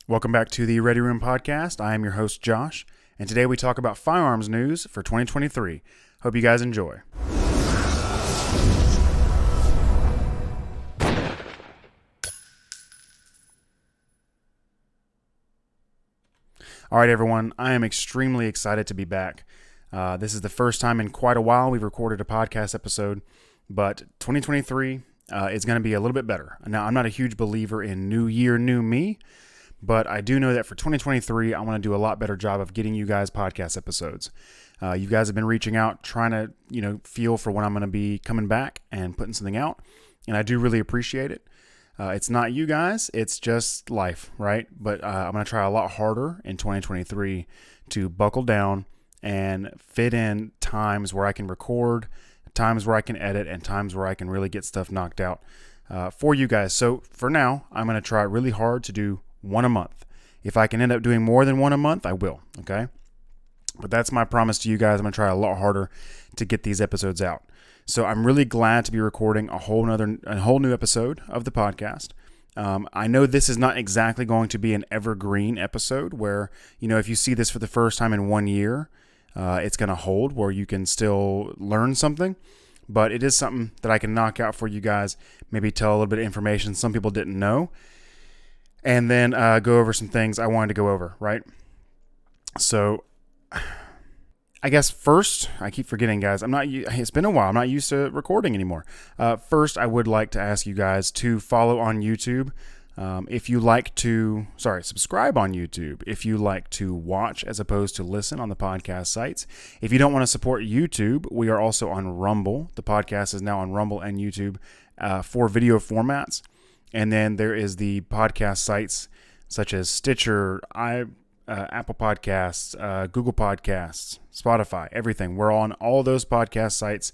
Welcome back to the Ready Room Podcast. I am your host, Josh, and today we talk about firearms news for 2023. Hope you guys enjoy. All right, everyone, I am extremely excited to be back. This is the first time in quite a while we've recorded a podcast episode, but 2023 is going to be a little bit better. Now, I'm not a huge believer in new year, new me, but I do know that for 2023, I want to do a lot better job of getting you guys podcast episodes. You guys have been reaching out, trying to, feel for when I'm going to be coming back and putting something out. And I do really appreciate it. It's not you guys, it's just life, right? But I'm going to try a lot harder in 2023 to buckle down and fit in times where I can record, times where I can edit, and times where I can really get stuff knocked out for you guys. So for now, I'm going to try really hard to do one a month. If I can end up doing more than one a month, I will, okay? But that's my promise to you guys. I'm going to try a lot harder to get these episodes out. So I'm really glad to be recording a whole new episode of the podcast. I know this is not exactly going to be an evergreen episode where, if you see this for the first time in 1 year, it's going to hold where you can still learn something. But it is something that I can knock out for you guys, maybe tell a little bit of information some people didn't know, and then go over some things I wanted to go over, right? So I guess first, I keep forgetting, guys, it's been a while. I'm not used to recording anymore. First, I would like to ask you guys to follow on YouTube. Subscribe on YouTube if you like to watch as opposed to listen on the podcast sites. If you don't want to support YouTube, we are also on Rumble. The podcast is now on Rumble and YouTube for video formats. And then there is the podcast sites such as Stitcher, Apple Podcasts, Google Podcasts, Spotify, everything. We're on all those podcast sites.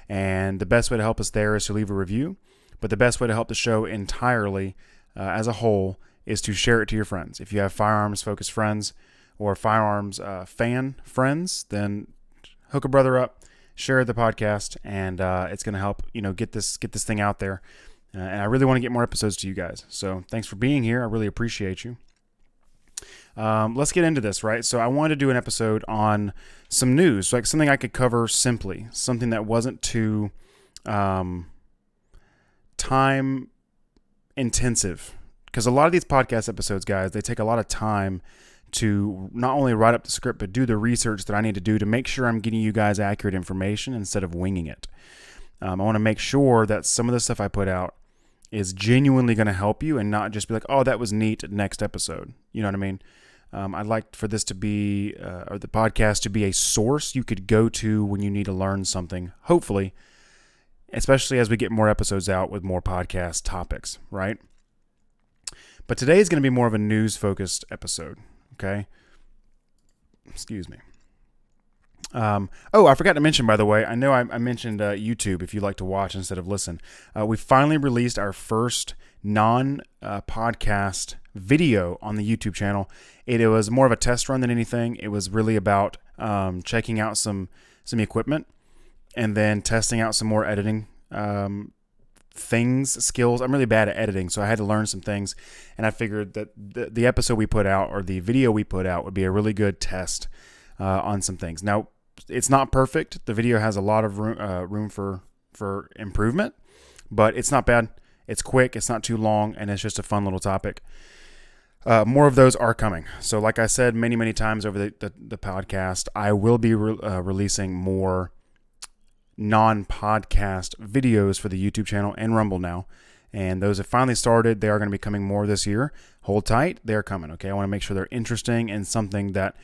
And the best way to help us there is to leave a review. But the best way to help the show entirely as a whole is to share it to your friends. If you have firearms-focused friends or firearms fan friends, then hook a brother up, share the podcast, and it's going to help get this thing out there. And I really want to get more episodes to you guys. So thanks for being here. I really appreciate you. Let's get into this, right? So I wanted to do an episode on some news, like something I could cover simply, something that wasn't too time intensive. Because a lot of these podcast episodes, guys, they take a lot of time to not only write up the script, but do the research that I need to do to make sure I'm getting you guys accurate information instead of winging it. I want to make sure that some of the stuff I put out is genuinely going to help you and not just be like, oh, that was neat, next episode. You know what I mean? I'd like for this to be, or the podcast to be a source you could go to when you need to learn something, hopefully, especially as we get more episodes out with more podcast topics, right? But today is going to be more of a news-focused episode, okay? Excuse me. I forgot to mention, by the way, I know I mentioned YouTube if you like to watch instead of listen. We finally released our first non-podcast video on the YouTube channel. It was more of a test run than anything. It was really about checking out some equipment and then testing out some more editing skills. I'm really bad at editing, so I had to learn some things, and I figured that the episode we put out or the video we put out would be a really good test on some things. Now, it's not perfect. The video has a lot of room for improvement, but it's not bad. It's quick. It's not too long, and it's just a fun little topic. More of those are coming. So like I said many, many times over the podcast, I will be releasing more non-podcast videos for the YouTube channel and Rumble now. And those have finally started. They are going to be coming more this year. Hold tight. They're coming, okay? I want to make sure they're interesting and something that,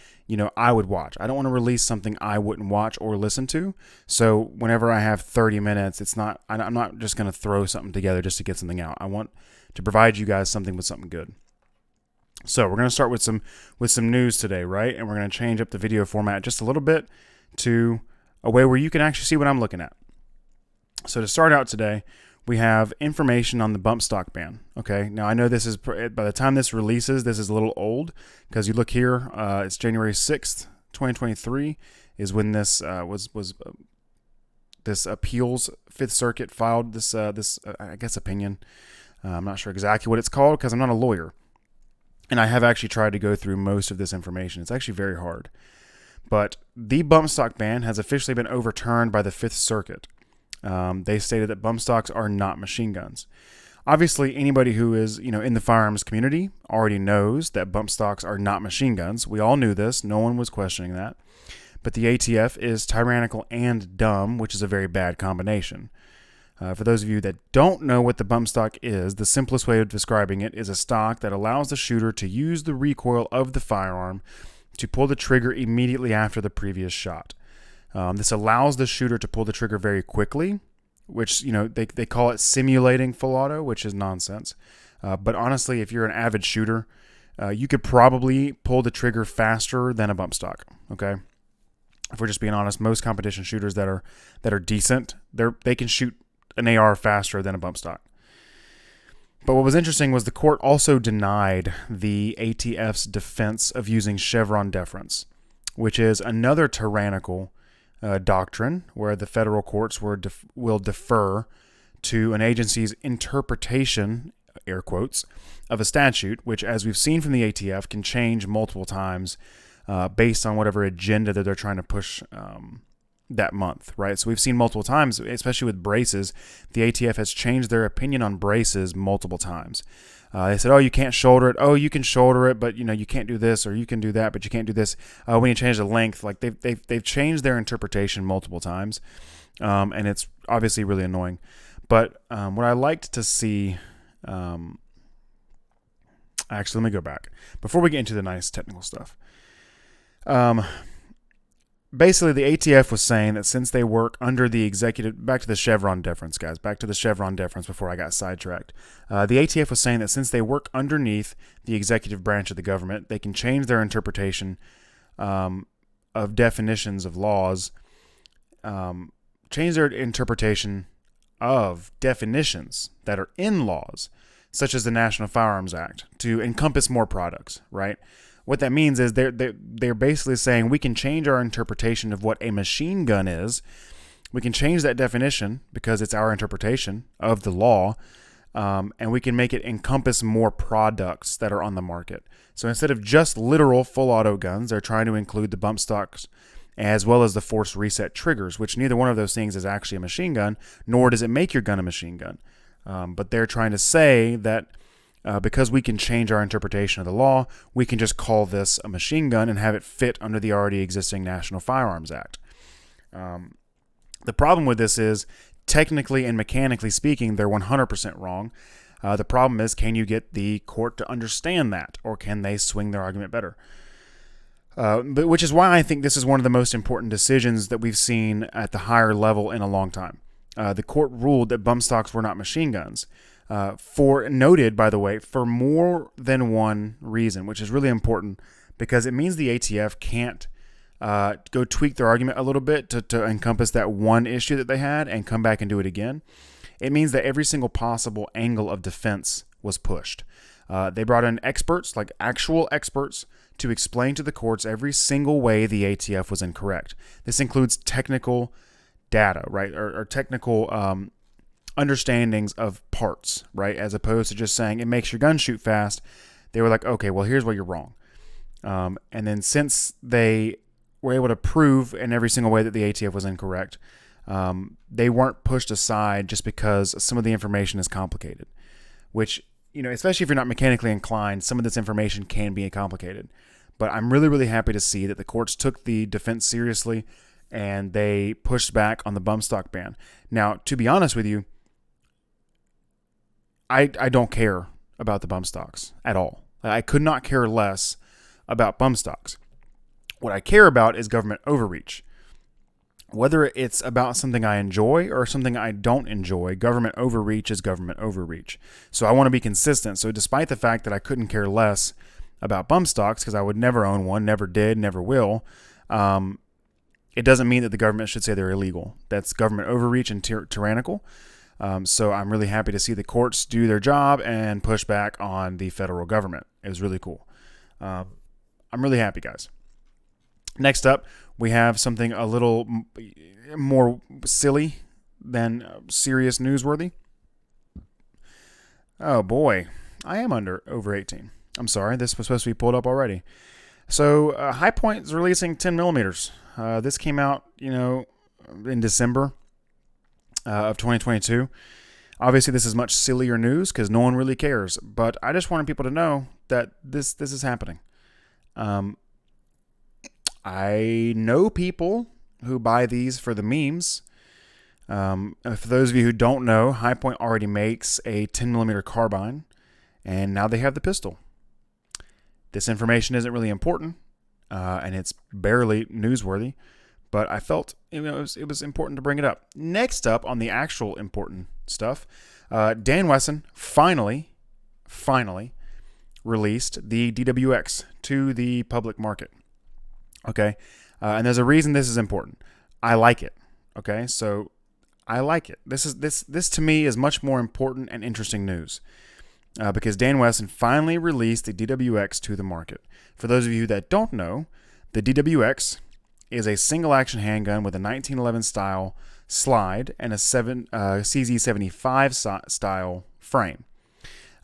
I would watch. I don't want to release something I wouldn't watch or listen to. So whenever I have 30 minutes, I'm not just going to throw something together just to get something out. I want to provide you guys something with something good. So we're going to start with some news today, right? And we're going to change up the video format just a little bit to a way where you can actually see what I'm looking at. So to start out today, we have information on the bump stock ban. Okay, now I know this is, by the time this releases, this is a little old because you look here, it's January 6th, 2023 is when this this appeals Fifth Circuit filed this I guess opinion. I'm not sure exactly what it's called because I'm not a lawyer. And I have actually tried to go through most of this information. It's actually very hard. But the bump stock ban has officially been overturned by the Fifth Circuit. They stated that bump stocks are not machine guns. Obviously, anybody who is, in the firearms community already knows that bump stocks are not machine guns. We all knew this. No one was questioning that. But the ATF is tyrannical and dumb, which is a very bad combination. For those of you that don't know what the bump stock is, the simplest way of describing it is a stock that allows the shooter to use the recoil of the firearm to pull the trigger immediately after the previous shot. This allows the shooter to pull the trigger very quickly, which, they call it simulating full auto, which is nonsense. But honestly, if you're an avid shooter, you could probably pull the trigger faster than a bump stock, okay? If we're just being honest, most competition shooters that are decent, they can shoot an AR faster than a bump stock. But what was interesting was the court also denied the ATF's defense of using Chevron deference, which is another tyrannical doctrine where the federal courts will defer to an agency's interpretation, air quotes, of a statute, which, as we've seen from the ATF, can change multiple times based on whatever agenda that they're trying to push that month, right? So we've seen multiple times, especially with braces, the ATF has changed their opinion on braces multiple times. They said, oh, you can't shoulder it. Oh, you can shoulder it, but you can't do this, or you can do that, but you can't do this. When you change the length, like they've changed their interpretation multiple times, and it's obviously really annoying. But what I liked to see, actually, let me go back before we get into the nice technical stuff. Basically, the ATF was saying that since they work under the executive, back to the Chevron deference, guys, back to the Chevron deference before I got sidetracked. The ATF was saying that since they work underneath the executive branch of the government, they can change their interpretation of definitions of laws, change their interpretation of definitions that are in laws, such as the National Firearms Act, to encompass more products, right? What that means is they're basically saying we can change our interpretation of what a machine gun is. We can change that definition because it's our interpretation of the law, and we can make it encompass more products that are on the market. So instead of just literal full auto guns, they're trying to include the bump stocks as well as the force reset triggers, which neither one of those things is actually a machine gun, nor does it make your gun a machine gun. But they're trying to say that because we can change our interpretation of the law, we can just call this a machine gun and have it fit under the already existing National Firearms Act. The problem with this is, technically and mechanically speaking, they're 100% wrong. The problem is, can you get the court to understand that, or can they swing their argument better? Which is why I think this is one of the most important decisions that we've seen at the higher level in a long time. The court ruled that bump stocks were not machine guns. Noted, by the way, for more than one reason, which is really important because it means the ATF can't go tweak their argument a little bit to encompass that one issue that they had and come back and do it again. It means that every single possible angle of defense was pushed. They brought in experts, like actual experts, to explain to the courts every single way the ATF was incorrect. This includes technical data, right, or technical understandings of parts, right? As opposed to just saying it makes your gun shoot fast. They were like, okay, well, here's where you're wrong. And then since they were able to prove in every single way that the ATF was incorrect, they weren't pushed aside just because some of the information is complicated, which, especially if you're not mechanically inclined, some of this information can be complicated. But I'm really, really happy to see that the courts took the defense seriously and they pushed back on the bump stock ban. Now, to be honest with you, I don't care about the bump stocks at all. I could not care less about bump stocks. What I care about is government overreach. Whether it's about something I enjoy or something I don't enjoy, government overreach is government overreach. So I want to be consistent. So despite the fact that I couldn't care less about bump stocks, because I would never own one, never did, never will, it doesn't mean that the government should say they're illegal. That's government overreach and tyrannical. So I'm really happy to see the courts do their job and push back on the federal government. It was really cool. I'm really happy, guys. Next up, we have something a little more silly than serious newsworthy. Oh boy, I am over 18. I'm sorry, this was supposed to be pulled up already. So High Point is releasing 10 millimeters. This came out, in December of 2022. Obviously, this is much sillier news because no one really cares. But I just wanted people to know that this is happening. I know people who buy these for the memes. For those of you who don't know, High Point already makes a 10 millimeter carbine, and now they have the pistol. This information isn't really important, and it's barely newsworthy, but I felt it was important to bring it up. Next up on the actual important stuff, Dan Wesson finally released the DWX to the public market. Okay, and there's a reason this is important. I like it. Okay, so I like it. This to me is much more important and interesting news. Because Dan Wesson finally released the DWX to the market. For those of you that don't know, the DWX is a single-action handgun with a 1911 style slide and a CZ75 style frame.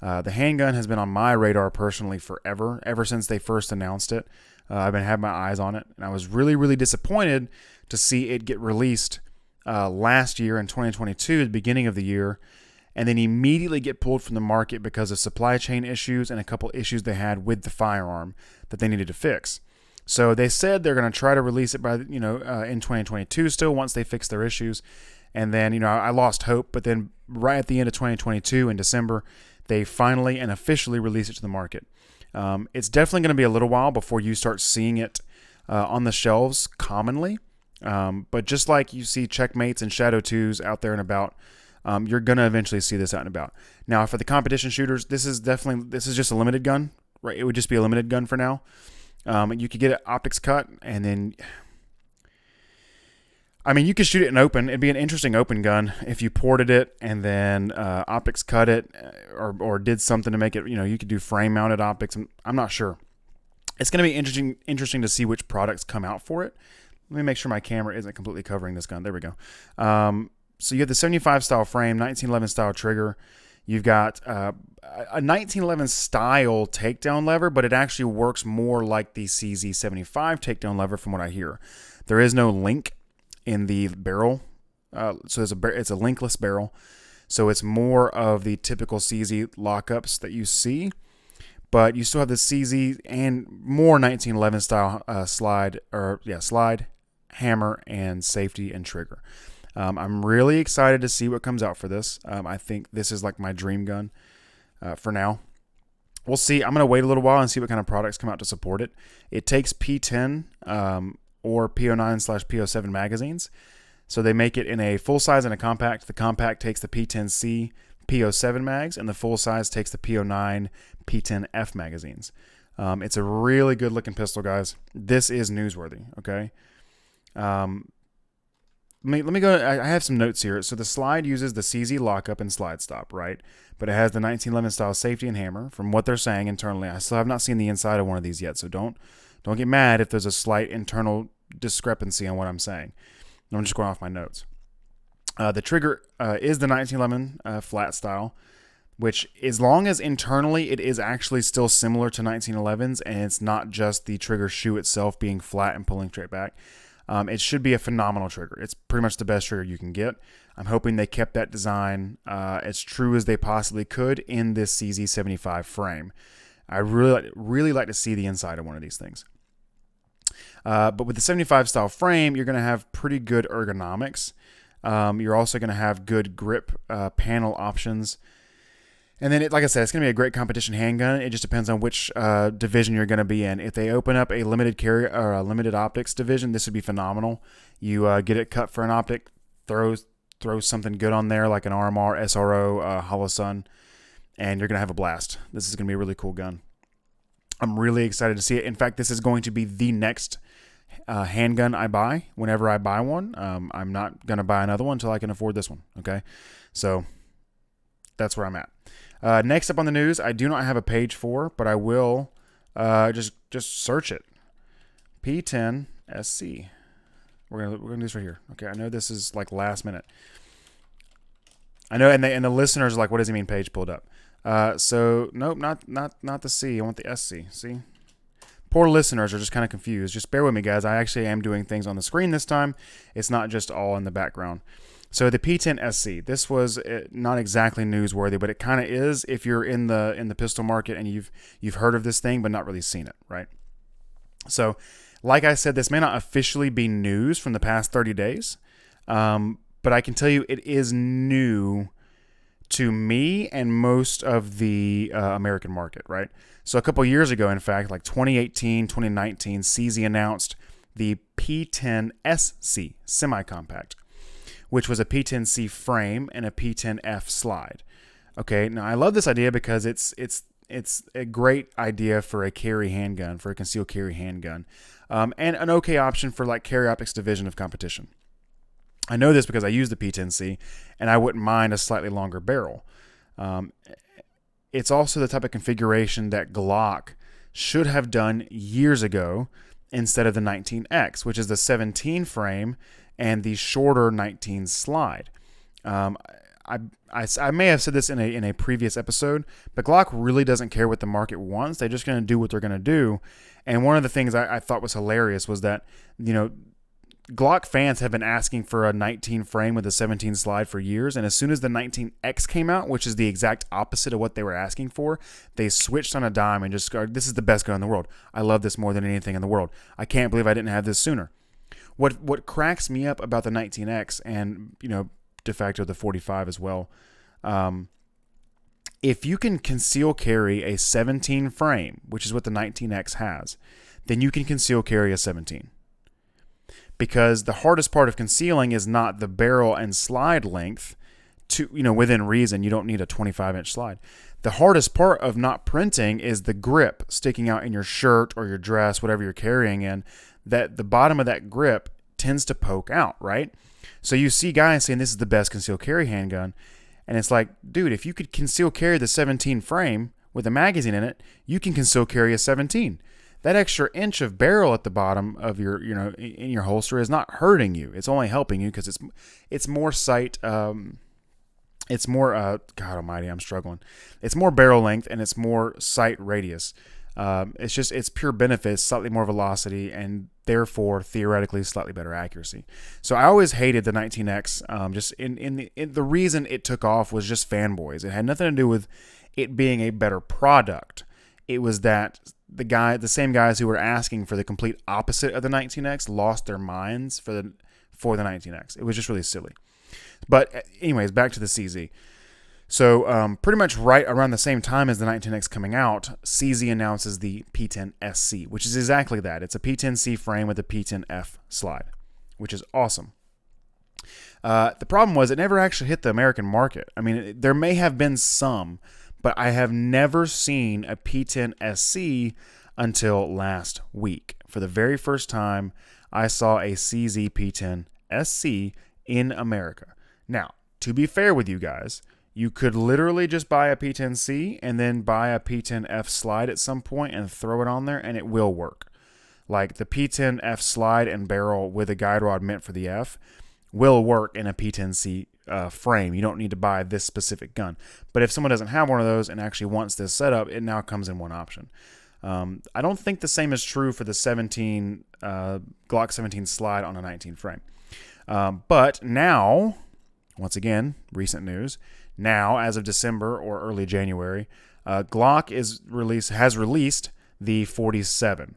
The handgun has been on my radar personally forever, ever since they first announced it. I've been having my eyes on it, and I was really, really disappointed to see it get released last year in 2022, at the beginning of the year, and then immediately get pulled from the market because of supply chain issues and a couple issues they had with the firearm that they needed to fix. So they said they're going to try to release it by in 2022 still once they fix their issues. And then I lost hope, but then right at the end of 2022 in December, they finally and officially released it to the market. It's definitely going to be a little while before you start seeing it on the shelves commonly. But just like you see Checkmates and Shadow 2s out there and about, you're going to eventually see this out and about. Now, for the competition shooters, this is just a limited gun, right? It would just be a limited gun for now. You could get it optics cut, and then, you could shoot it in open. It'd be an interesting open gun if you ported it and then optics cut it or did something to make it, you could do frame mounted optics. I'm not sure. It's going to be interesting to see which products come out for it. Let me make sure my camera isn't completely covering this gun. There we go. So you have the 75 style frame, 1911 style trigger. You've got a 1911 style takedown lever, but it actually works more like the CZ75 takedown lever from what I hear. There is no link in the barrel, so it's a linkless barrel. So it's more of the typical CZ lockups that you see, but you still have the CZ and more 1911 style slide, hammer, and safety and trigger. I'm really excited to see what comes out for this. I think this is like my dream gun for now. We'll see. I'm going to wait a little while and see what kind of products come out to support it. It takes P10 or PO9/PO7 magazines. So they make it in a full size and a compact. The compact takes the P10C PO7 mags, and the full size takes the PO9 P10F magazines. It's a really good looking pistol, guys. This is newsworthy, okay? Let me go. I have some notes here. So the slide uses the CZ lockup and slide stop, right? But it has the 1911 style safety and hammer. From what they're saying internally, I still have not seen the inside of one of these yet. So don't get mad if there's a slight internal discrepancy on what I'm saying. I'm just going off my notes. The trigger is the 1911 flat style, which as long as internally it is actually still similar to 1911s, and it's not just the trigger shoe itself being flat and pulling straight back. It should be a phenomenal trigger. It's pretty much the best trigger you can get. I'm hoping they kept that design as true as they possibly could in this CZ75 frame. I really like to see the inside of one of these things. But with the 75 style frame, you're going to have pretty good ergonomics. You're also going to have good grip panel options. And then, like I said, it's going to be a great competition handgun. It just depends on which division you're going to be in. If they open up a limited carry or a limited optics division, this would be phenomenal. You get it cut for an optic, throw something good on there like an RMR, SRO, Holosun, and you're going to have a blast. This is going to be a really cool gun. I'm really excited to see it. In fact, this is going to be the next handgun I buy whenever I buy one. I'm not going to buy another one until I can afford this one. Okay, so that's where I'm at. Next up on the news, I do not have a page for, but I will just search it. P10 SC. We're gonna do this right here. Okay, I know this is like last minute. I know, and the listeners are like, what does he mean? Page pulled up. So nope, not the C. I want the SC. See, poor listeners are just kind of confused. Just bear with me, guys. I actually am doing things on the screen this time. It's not just all in the background. So the P10 SC. This was not exactly newsworthy, but it kind of is if you're in the pistol market and you've heard of this thing but not really seen it, right? So, like I said, this may not officially be news from the past 30 days, but I can tell you it is new to me and most of the American market, right? So a couple years ago, in fact, like 2018, 2019, CZ announced the P10SC semi-compact, which was a P10C frame and a P10F slide. Okay, now I love this idea because it's a great idea for a carry handgun, for a concealed carry handgun, and an okay option for like carry optics division of competition. I know this because I use the P10C, and I wouldn't mind a slightly longer barrel. It's also the type of configuration that Glock should have done years ago instead of the 19X, which is the 17 frame and the shorter 19 slide. I may have said this in a previous episode, but Glock really doesn't care what the market wants. They're just going to do what they're going to do. And one of the things I thought was hilarious was that, Glock fans have been asking for a 19 frame with a 17 slide for years, and as soon as the 19X came out, which is the exact opposite of what they were asking for, they switched on a dime and just go, this is the best gun in the world. I love this more than anything in the world. I can't believe I didn't have this sooner. What cracks me up about the 19X and, de facto the 45 as well, if you can conceal carry a 17 frame, which is what the 19X has, then you can conceal carry a 17. Because the hardest part of concealing is not the barrel and slide length. Within reason, you don't need a 25-inch slide. The hardest part of not printing is the grip sticking out in your shirt or your dress, whatever you're carrying in, that the bottom of that grip tends to poke out, right? So you see guys saying this is the best concealed carry handgun, and it's like, dude, if you could conceal carry the 17 frame with a magazine in it, you can conceal carry a 17. That extra inch of barrel at the bottom of your, in your holster is not hurting you. It's only helping you because it's more sight. It's more, God almighty, I'm struggling. It's more barrel length and it's more sight radius. It's pure benefits, slightly more velocity, and therefore theoretically slightly better accuracy. So I always hated the 19X. Just in the reason it took off was just fanboys. It had nothing to do with it being a better product. It was that the same guys who were asking for the complete opposite of the 19X lost their minds for the 19X. It was just really silly. But anyways, back to the CZ. So pretty much right around the same time as the 19X coming out, CZ announces the P10SC, which is exactly that. It's a P10C frame with a P10F slide, which is awesome. The problem was it never actually hit the American market. I mean, there may have been some, but I have never seen a P10SC until last week. For the very first time, I saw a CZ P10SC in America. Now, to be fair with you guys, you could literally just buy a P10C and then buy a P10F slide at some point and throw it on there, and it will work. Like the P10F slide and barrel with a guide rod meant for the F will work in a P10C frame. You don't need to buy this specific gun. But if someone doesn't have one of those and actually wants this setup, it now comes in one option. I don't think the same is true for the Glock 17 slide on a 19 frame. But now, once again, recent news, now as of December or early January, Glock has released the 47,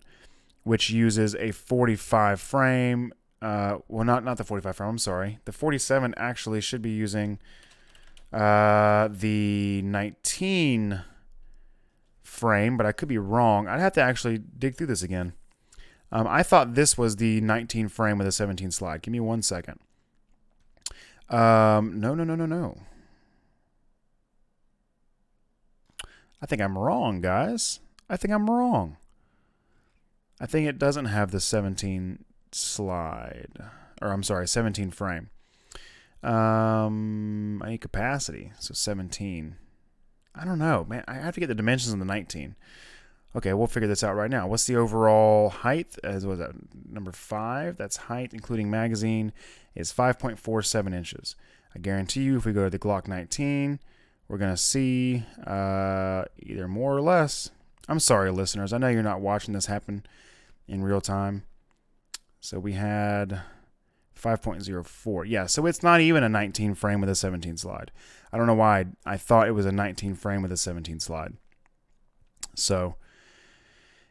which uses a 45 frame. Not the 45 frame, I'm sorry. The 47 actually should be using the 19 frame, but I could be wrong. I'd have to actually dig through this again. I thought this was the 19 frame with a 17 slide. Give me 1 second. No. I think I'm wrong, guys. I think I'm wrong. I think it doesn't have the 17 slide. Or I'm sorry, 17 frame. I need capacity. So 17. I don't know, man. I have to get the dimensions on the 19. Okay, we'll figure this out right now. What's the overall height? As was that number 5? That's height, including magazine, is 5.47 inches. I guarantee you, if we go to the Glock 19, we're going to see either more or less. I'm sorry, listeners. I know you're not watching this happen in real time. So we had 5.04. Yeah, so it's not even a 19 frame with a 17 slide. I don't know why I thought it was a 19 frame with a 17 slide. So,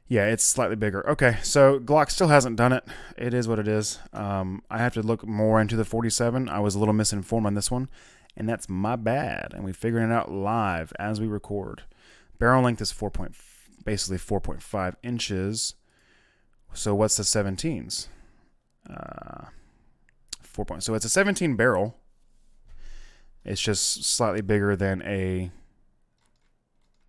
yeah, it's slightly bigger. Okay, so Glock still hasn't done it. It is what it is. I have to look more into the 47. I was a little misinformed on this one, and that's my bad. And we're figuring it out live as we record. Barrel length is basically 4.5 inches. So what's the 17s? So it's a 17 barrel. It's just slightly bigger than a.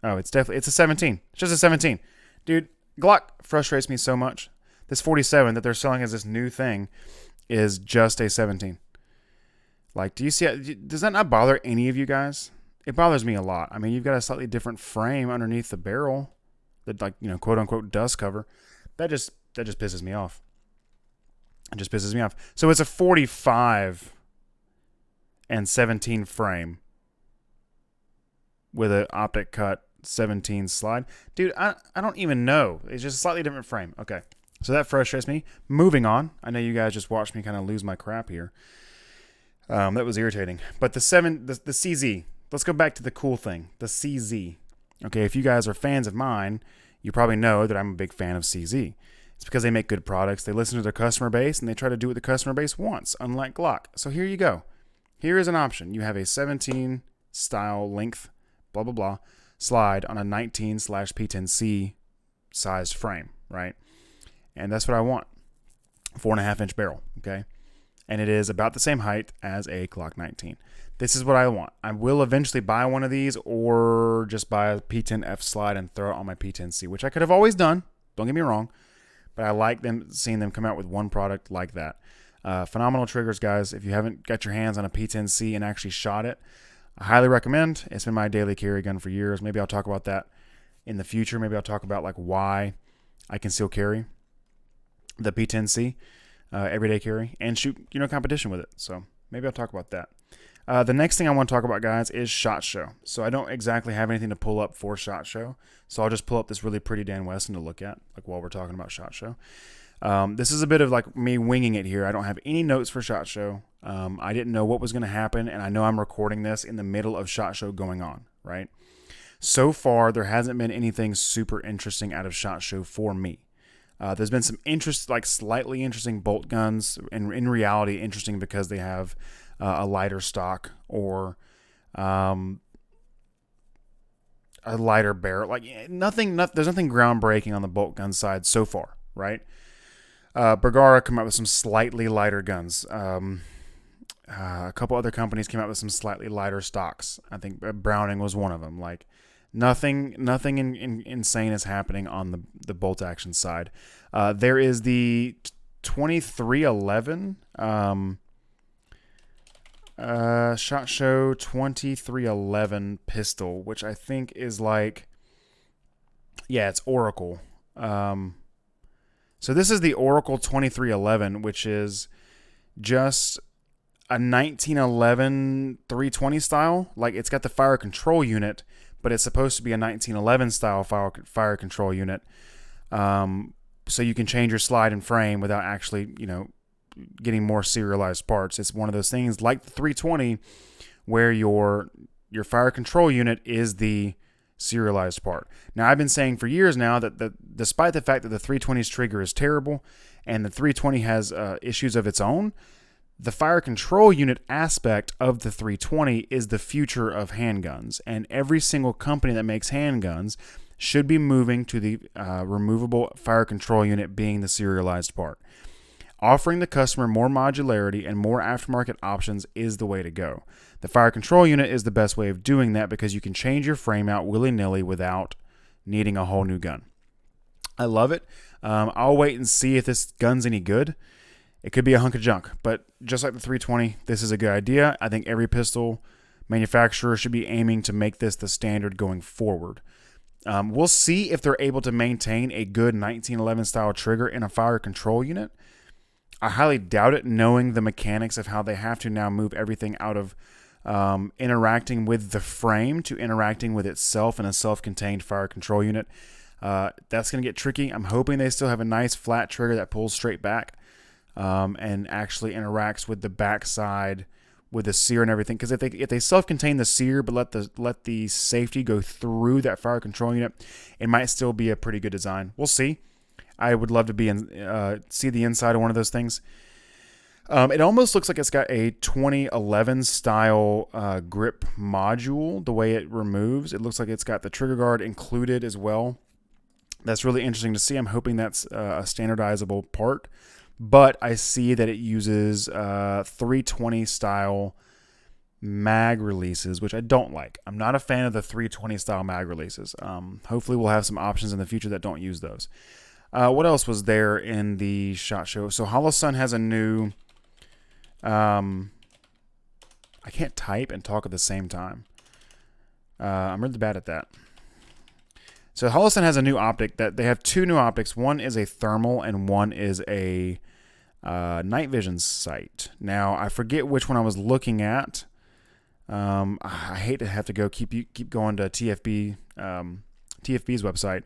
Oh, it's a 17. It's just a 17, dude. Glock frustrates me so much. This 47 that they're selling as this new thing is just a 17. Like, do you see? Does that not bother any of you guys? It bothers me a lot. I mean, you've got a slightly different frame underneath the barrel, that, like, quote unquote dust cover. That just pisses me off. It just pisses me off. So it's a 45 and 17 frame with an optic cut 17 slide. Dude, I don't even know. It's just a slightly different frame. Okay. So that frustrates me. Moving on. I know you guys just watched me kind of lose my crap here. That was irritating. But the CZ. Let's go back to the cool thing. The CZ. Okay, if you guys are fans of mine, you probably know that I'm a big fan of CZ. It's because they make good products. They listen to their customer base, and they try to do what the customer base wants, unlike Glock. So here you go. Here is an option. You have a 17 style length, blah, blah, blah, slide on a 19/P10C sized frame, right? And that's what I want. 4.5 inch barrel, okay? And it is about the same height as a Glock 19. This is what I want. I will eventually buy one of these or just buy a P10F slide and throw it on my P10C, which I could have always done. Don't get me wrong. But I like seeing them come out with one product like that. Phenomenal triggers, guys. If you haven't got your hands on a P10C and actually shot it, I highly recommend. It's been my daily carry gun for years. Maybe I'll talk about that in the future. Maybe I'll talk about like why I can still carry the P10C everyday carry and shoot competition with it. So maybe I'll talk about that. The next thing I want to talk about, guys, is SHOT Show. So I don't exactly have anything to pull up for SHOT Show. So I'll just pull up this really pretty Dan Weston to look at, like while we're talking about SHOT Show. This is a bit of like me winging it here. I don't have any notes for SHOT Show. I didn't know what was going to happen, and I know I'm recording this in the middle of SHOT Show going on, right? So far, there hasn't been anything super interesting out of SHOT Show for me. There's been some slightly interesting bolt guns, and in reality, interesting because they have a lighter stock or a lighter barrel. There's nothing groundbreaking on the bolt gun side so far, right? Bergara come out with some slightly lighter guns. A couple other companies came out with some slightly lighter stocks. I think Browning was one of them. Like nothing insane is happening on the bolt action side. There is the 2311 SHOT Show 2311 pistol, which I think is it's Oracle. So this is the Oracle 2311, which is just a 1911 320 style. Like it's got the fire control unit, but it's supposed to be a 1911 style fire control unit. So you can change your slide and frame without actually, getting more serialized parts. It's one of those things like the 320 where your fire control unit is the serialized part. Now, I've been saying for years now that despite the fact that the 320's trigger is terrible and the 320 has issues of its own, the fire control unit aspect of the 320 is the future of handguns, and every single company that makes handguns should be moving to the removable fire control unit being the serialized part. Offering the customer more modularity and more aftermarket options is the way to go. The fire control unit is the best way of doing that because you can change your frame out willy-nilly without needing a whole new gun. I love it. I'll wait and see if this gun's any good. It could be a hunk of junk, but just like the 320, this is a good idea. I think every pistol manufacturer should be aiming to make this the standard going forward. We'll see if they're able to maintain a good 1911 style trigger in a fire control unit. I highly doubt it, knowing the mechanics of how they have to now move everything out of interacting with the frame to interacting with itself in a self-contained fire control unit. That's going to get tricky. I'm hoping they still have a nice flat trigger that pulls straight back and actually interacts with the backside with the sear and everything. Because if they self-contain the sear but let the safety go through that fire control unit, it might still be a pretty good design. We'll see. I would love to see the inside of one of those things. It almost looks like it's got a 2011 style grip module, the way it removes. It looks like it's got the trigger guard included as well. That's really interesting to see. I'm hoping that's a standardizable part. But I see that it uses 320 style mag releases, which I don't like. I'm not a fan of the 320 style mag releases. Hopefully we'll have some options in the future that don't use those. What else was there in the SHOT Show? So Holosun has a new... I can't type and talk at the same time. I'm really bad at that. So Holosun has a new optic that they have two new optics. One is a thermal and one is a night vision sight. Now I forget which one I was looking at. I hate to have to keep going to TFB's website,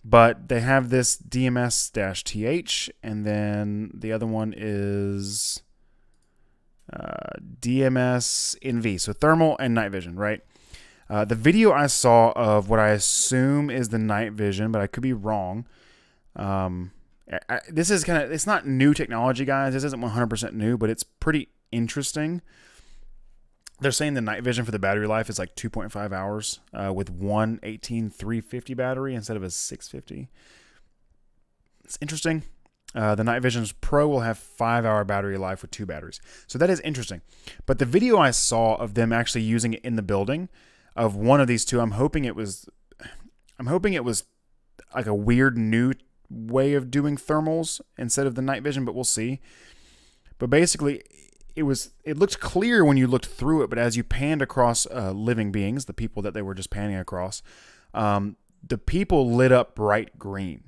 but they have this DMS-TH, and then the other one is DMS NV. So thermal and night vision, right? The video I saw of what I assume is the night vision, but I could be wrong. This is it's not new technology, guys. This isn't 100% new, but it's pretty interesting. They're saying the night vision for the battery life is like 2.5 hours with one 18350 battery instead of a 650. It's interesting. The Night Vision Pro will have 5-hour battery life with 2 batteries. So that is interesting. But the video I saw of them actually using it in the building of one of these two, I'm hoping it was like a weird new way of doing thermals instead of the night vision, but we'll see. But basically, it looked clear when you looked through it, but as you panned across living beings, the people that they were just panning across, the people lit up bright green.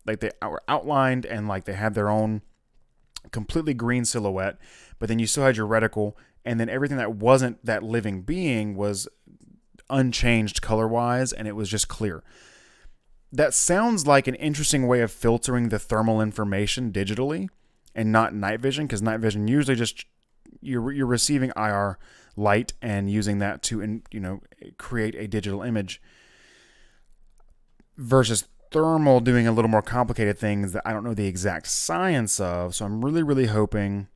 Like they were outlined and like they had their own completely green silhouette, but then you still had your reticle, and then everything that wasn't that living being was unchanged color-wise, and it was just clear. That sounds like an interesting way of filtering the thermal information digitally and not night vision, because night vision usually just you're receiving IR light and using that to create a digital image, versus thermal doing a little more complicated things that I don't know the exact science of. So I'm really, really hoping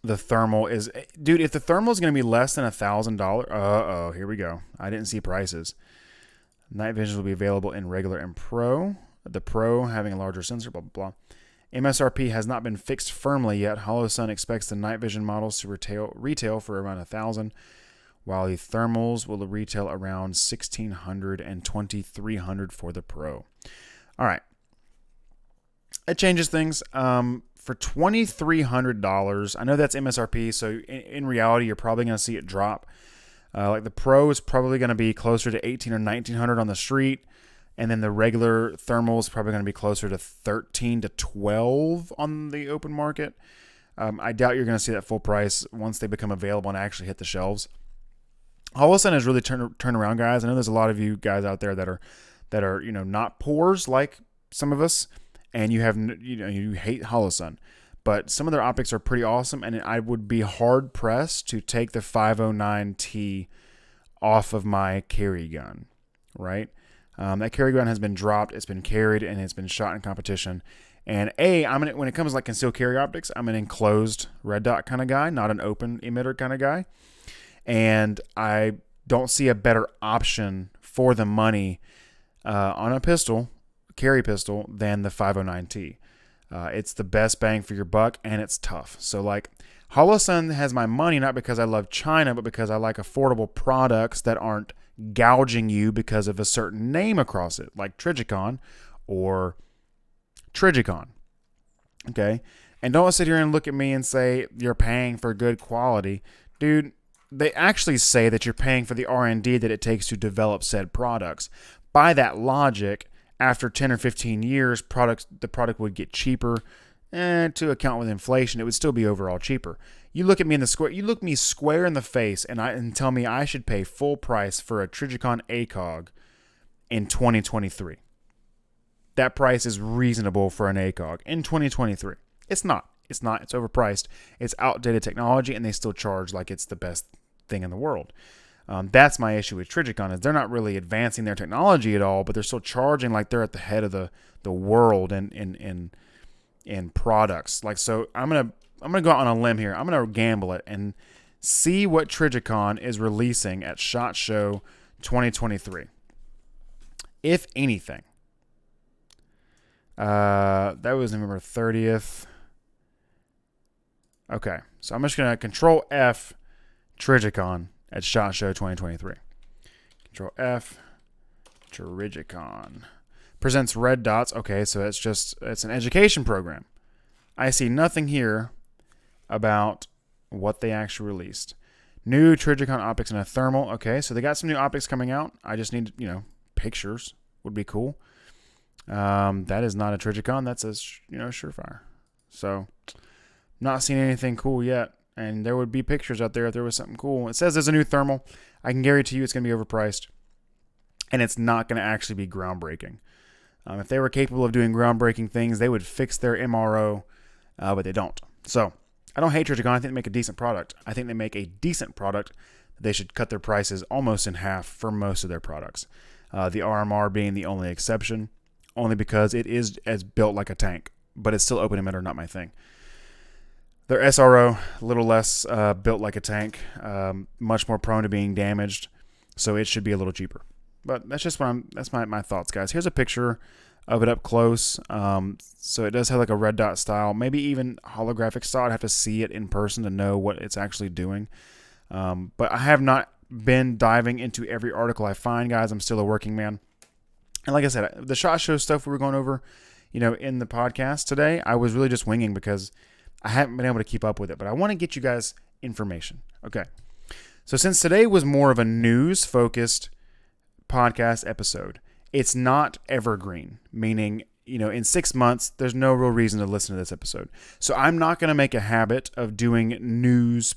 the thermal is... Dude, if the thermal is going to be less than $1,000... here we go. I didn't see prices. Night vision will be available in regular and pro. The pro having a larger sensor, blah, blah, blah. MSRP has not been fixed firmly yet. Holosun expects the night vision models to retail for around $1,000, while the thermals will retail around $1,600 and $2,300 for the Pro. All right. It changes things. For $2,300, I know that's MSRP, so in reality, you're probably going to see it drop. Like the Pro is probably going to be closer to $1,800 or $1,900 on the street, and then the regular thermal is probably going to be closer to $13 to $12 on the open market. I doubt you're going to see that full price once they become available and actually hit the shelves. Holosun has really turned around, guys. I know there's a lot of you guys out there that are not poors like some of us, and you hate Holosun, but some of their optics are pretty awesome, and I would be hard pressed to take the 509T off of my carry gun, right? That carry gun has been dropped, it's been carried, and it's been shot in competition. And when it comes to like concealed carry optics, I'm an enclosed red dot kind of guy, not an open emitter kind of guy. And I don't see a better option for the money on a carry pistol, than the 509T. It's the best bang for your buck, and it's tough. So like Holosun has my money, not because I love China, but because I like affordable products that aren't gouging you because of a certain name across it, like Trijicon or Trijicon. Okay? And don't sit here and look at me and say you're paying for good quality. Dude, they actually say that you're paying for the R&D that it takes to develop said products. By that logic, after 10 or 15 years, the product would get cheaper. to account with inflation, it would still be overall cheaper. You look at me square in the face and tell me I should pay full price for a Trijicon ACOG in 2023. That price is reasonable for an ACOG in 2023. It's not. It's overpriced. It's outdated technology, and they still charge like it's the best thing in the world. That's my issue with Trijicon, is they're not really advancing their technology at all, but they're still charging like they're at the head of the world in products. Like, so I'm gonna go out on a limb here. I'm gonna gamble it and see what Trijicon is releasing at SHOT Show 2023. If anything, that was November 30th. Okay, so I'm just gonna Control F Trijicon at SHOT Show 2023. Control F Trijicon presents red dots. Okay, so it's an education program. I see nothing here about what they actually released. New Trijicon optics and a thermal. Okay, so they got some new optics coming out. I just need, pictures would be cool. That is not a Trijicon. That's a, Surefire. So, not seeing anything cool yet. And there would be pictures out there if there was something cool. It says there's a new thermal. I can guarantee you it's going to be overpriced. And it's not going to actually be groundbreaking. If they were capable of doing groundbreaking things, they would fix their MRO, but they don't. So, I don't hate Trijicon. I think they make a decent product. I think they make a decent product. They should cut their prices almost in half for most of their products. The RMR being the only exception, only because it is as built like a tank, but it's still open emitter, not my thing. Their SRO, a little less built like a tank, much more prone to being damaged, so it should be a little cheaper. But that's just that's my thoughts, guys. Here's a picture of it up close. So it does have like a red dot style, maybe even holographic style. I'd have to see it in person to know what it's actually doing. But I have not been diving into every article I find, guys. I'm still a working man. And like I said, the SHOT Show stuff we were going over, in the podcast today, I was really just winging because I haven't been able to keep up with it. But I want to get you guys information. Okay. So since today was more of a news-focused podcast episode, it's not evergreen, meaning, in 6 months, there's no real reason to listen to this episode. So I'm not going to make a habit of doing news,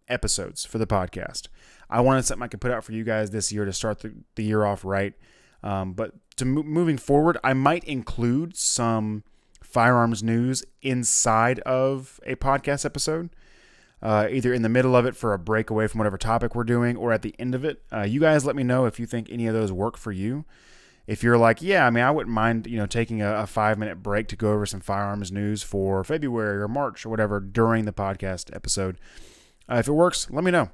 episodes for the podcast. I wanted something I could put out for you guys this year to start the year off right. But moving forward, I might include some firearms news inside of a podcast episode, either in the middle of it for a breakaway from whatever topic we're doing, or at the end of it. You guys let me know if you think any of those work for you. If you're like, yeah, I wouldn't mind, taking a 5-minute break to go over some firearms news for February or March or whatever during the podcast episode. If it works, let me know.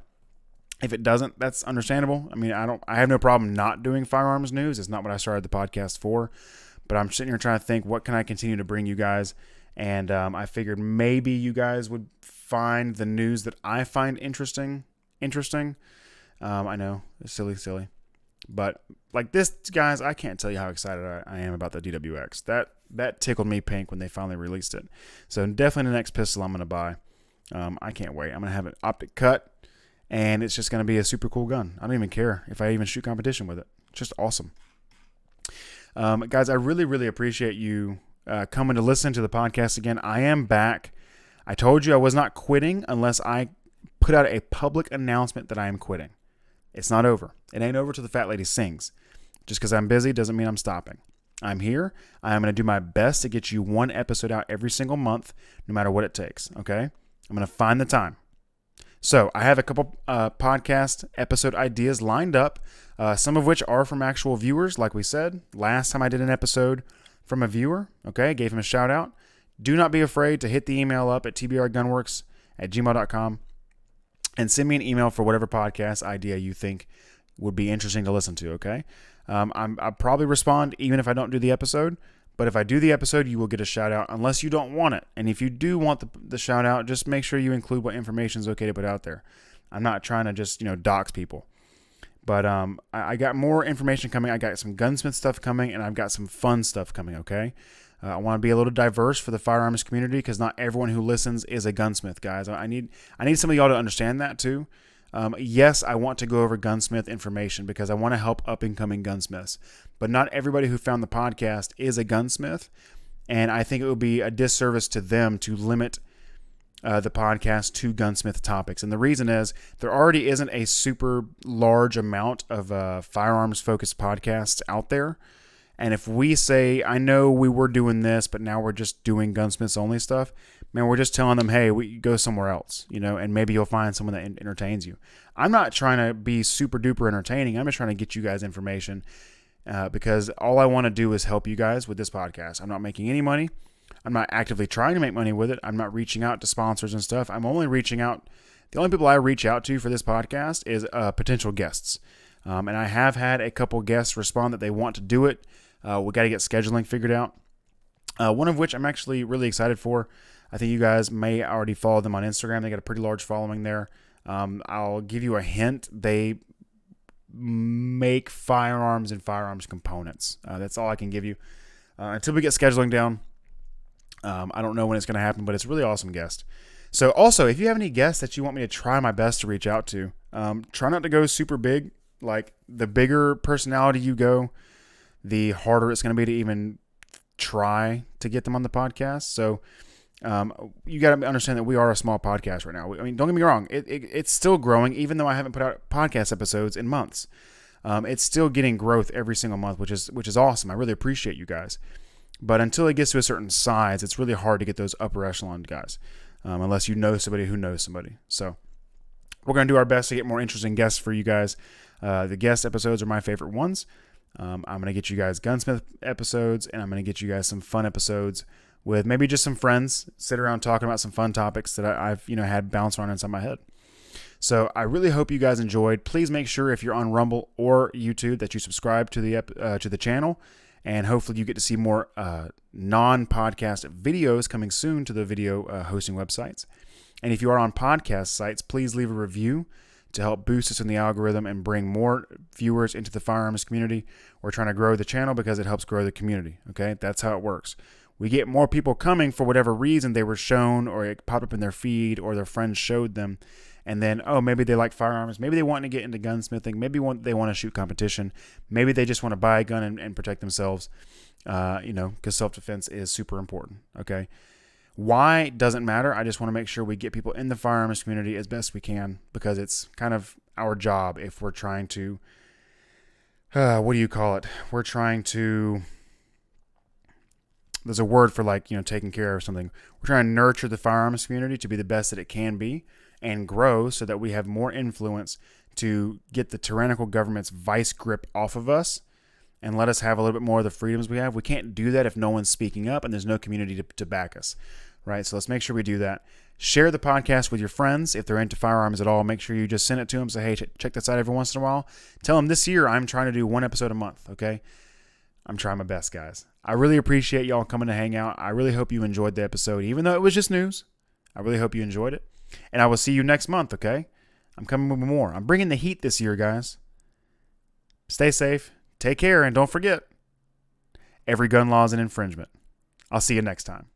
If it doesn't, that's understandable. I have no problem not doing firearms news. It's not what I started the podcast for. But I'm sitting here trying to think, what can I continue to bring you guys? And I figured maybe you guys would find the news that I find interesting. I know, it's silly. But like this, guys, I can't tell you how excited I am about the DWX. That tickled me pink when they finally released it. So definitely the next pistol I'm going to buy. I can't wait. I'm going to have an optic cut, and it's just going to be a super cool gun. I don't even care if I even shoot competition with it. It's just awesome. Guys, I really, really appreciate you coming to listen to the podcast again. I am back. I told you I was not quitting unless I put out a public announcement that I am quitting. It's not over. It ain't over till the fat lady sings. Just because I'm busy doesn't mean I'm stopping. I'm here. I'm going to do my best to get you one episode out every single month, no matter what it takes, okay? I'm going to find the time. So I have a couple podcast episode ideas lined up, some of which are from actual viewers, like we said. Last time I did an episode from a viewer, okay, gave him a shout out. Do not be afraid to hit the email up at tbrgunworks@gmail.com and send me an email for whatever podcast idea you think would be interesting to listen to, okay? I'll probably respond even if I don't do the episode, but if I do the episode, you will get a shout out unless you don't want it. And if you do want the shout out, just make sure you include what information is okay to put out there. I'm not trying to just, dox people. But I got more information coming. I got some gunsmith stuff coming, and I've got some fun stuff coming, okay? I want to be a little diverse for the firearms community because not everyone who listens is a gunsmith, guys. I need some of y'all to understand that too. Yes, I want to go over gunsmith information because I want to help up-and-coming gunsmiths. But not everybody who found the podcast is a gunsmith. And I think it would be a disservice to them to limit the podcast to gunsmith topics. And the reason is there already isn't a super large amount of firearms focused podcasts out there. And if we say, I know we were doing this, but now we're just doing gunsmiths only stuff, man, we're just telling them, hey, we go somewhere else, and maybe you'll find someone that entertains you. I'm not trying to be super duper entertaining. I'm just trying to get you guys information because all I want to do is help you guys with this podcast. I'm not making any money. I'm not actively trying to make money with it. I'm not reaching out to sponsors and stuff. I'm only reaching out. The only people I reach out to for this podcast is potential guests. And I have had a couple guests respond that they want to do it. We got to get scheduling figured out. One of which I'm actually really excited for. I think you guys may already follow them on Instagram. They got a pretty large following there. I'll give you a hint. They make firearms and firearms components. That's all I can give you. Until we get scheduling down, I don't know when it's going to happen, but it's a really awesome guest. So also, if you have any guests that you want me to try my best to reach out to, try not to go super big. Like, the bigger personality you go, the harder it's going to be to even try to get them on the podcast. So you got to understand that we are a small podcast right now. I mean, don't get me wrong. It's still growing, even though I haven't put out podcast episodes in months. It's still getting growth every single month, which is awesome. I really appreciate you guys. But until it gets to a certain size, it's really hard to get those upper echelon guys, unless you know somebody who knows somebody. So we're going to do our best to get more interesting guests for you guys. The guest episodes are my favorite ones. I'm going to get you guys gunsmith episodes, and I'm going to get you guys some fun episodes with maybe just some friends, sit around talking about some fun topics that I've had bounce around inside my head. So I really hope you guys enjoyed. Please make sure if you're on Rumble or YouTube that you subscribe to the channel, and hopefully you get to see more non-podcast videos coming soon to the video hosting websites. And if you are on podcast sites, please leave a review to help boost us in the algorithm and bring more viewers into the firearms community. We're trying to grow the channel because it helps grow the community. Okay, that's how it works. We get more people coming for whatever reason they were shown, or it popped up in their feed, or their friends showed them, and then maybe they like firearms, maybe they want to get into gunsmithing, maybe they want to shoot competition, maybe they just want to buy a gun and protect themselves. Because self-defense is super important. Okay. Why doesn't matter. I just want to make sure we get people in the firearms community as best we can, because it's kind of our job if we're trying to, We're trying to, there's a word for taking care of something. We're trying to nurture the firearms community to be the best that it can be and grow so that we have more influence to get the tyrannical government's vice grip off of us and let us have a little bit more of the freedoms we have. We can't do that if no one's speaking up and there's no community to back us, right? So let's make sure we do that. Share the podcast with your friends. If they're into firearms at all, make sure you just send it to them. Say, hey, check this out every once in a while. Tell them this year I'm trying to do one episode a month, okay? I'm trying my best, guys. I really appreciate y'all coming to hang out. I really hope you enjoyed the episode, even though it was just news. I really hope you enjoyed it. And I will see you next month, okay? I'm coming with more. I'm bringing the heat this year, guys. Stay safe. Take care, and don't forget, every gun law is an infringement. I'll see you next time.